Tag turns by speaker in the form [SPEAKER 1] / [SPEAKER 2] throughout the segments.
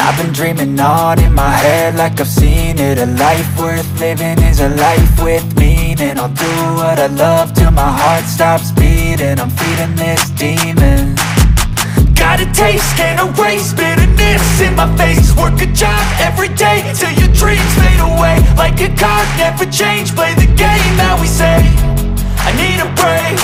[SPEAKER 1] I've been dreaming on in my head like I've seen it. A life worth living is a life with meaning. I'll do what I love till my heart stops beating. I'm feeding this demon. Got a taste, can't erase bitterness in my face. Work a job every day till your dreams fade away. Like a card, never change, play the game that we say. I need a break.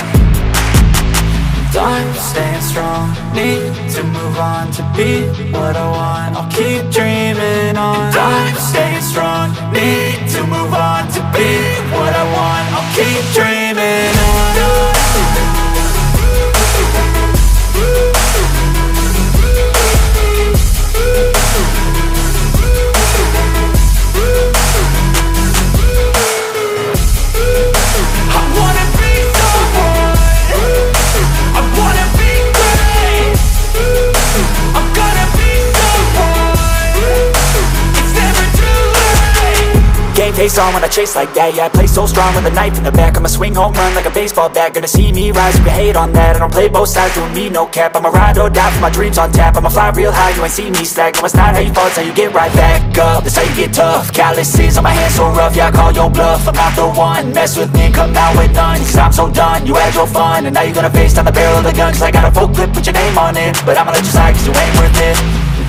[SPEAKER 1] I'm staying strong, need to move on to be what I want. I'll keep dreaming on. I'm staying strong, need to move on to be what I want. I'll keep dreaming on. Face on when I chase like that, yeah, I play so strong with a knife in the back. I'ma swing home run like a baseball bat. Gonna see me rise if you hate on that. I don't play both sides, doing me no cap. I'ma ride or die for my dreams on tap. I'ma fly real high, you ain't see me slack. No, it's not how you fall, it's how you get right back up. That's how you get tough. Calluses on my hands so rough, yeah, I call your bluff. I'm not the one, mess with me and come out with none. Cause I'm so done, you had your fun. And now you're gonna face down the barrel of the gun. Cause I got a full clip, put your name on it. But I'ma let you slide cause you ain't worth it.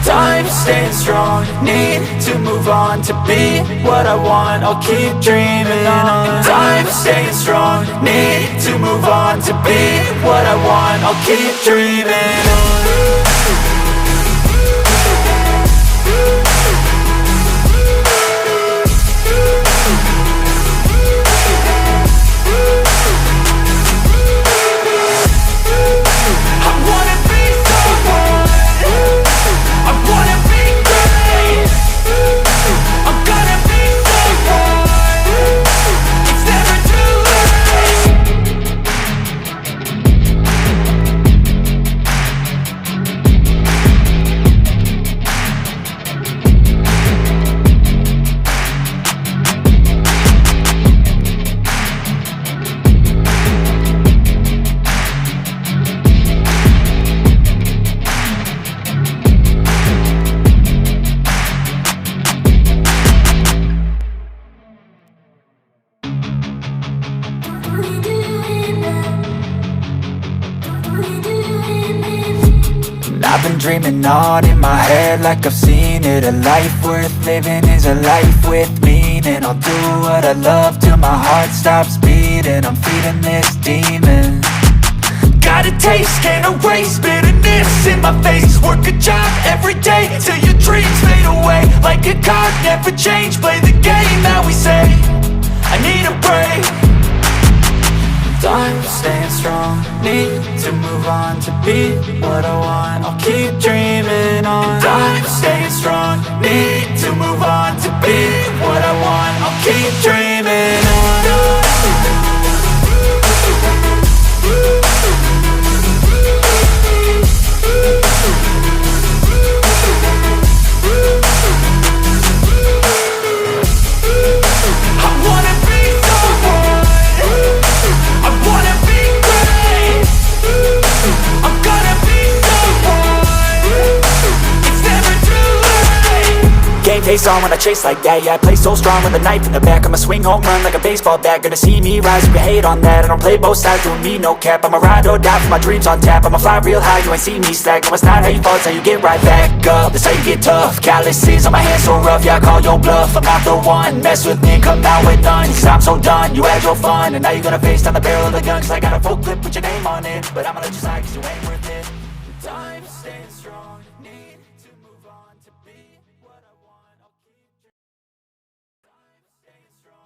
[SPEAKER 1] I'm staying strong, need to move on to be what I want. I'll keep dreaming on. I'm staying strong, need to move on to be what I want. I'll keep dreaming on. I've been dreaming on in my head like I've seen it. A life worth living is a life with meaning. I'll do what I love till my heart stops beating. I'm feeding this demon. Got a taste, can't erase bitterness in my face. Work a job every day till your dreams fade away. Like a card, never change, play the game that we say. I need a break. I'm staying strong, need to move on to be what I want. I'll keep dreaming on. I'm staying strong, need to move on to be what I want. I'll keep dreaming on. Face on when I chase like that, yeah, I play so strong with a knife in the back. I'ma swing home run like a baseball bat. Gonna see me rise if you hate on that. I don't play both sides, doing me no cap. I'ma ride or die for my dreams on tap. I'ma fly real high, you ain't see me slack. No, it's not how you fall, it's how you get right back up. That's how you get tough. Calluses on my hands so rough, yeah, I call your bluff. I'm not the one, mess with me and come out with none. Cause I'm so done, you had your fun. And now you're gonna face down the barrel of the gun. Cause I got a full clip, put your name on it. But I'ma let you slide cause you ain't worth it. I'm staying strong.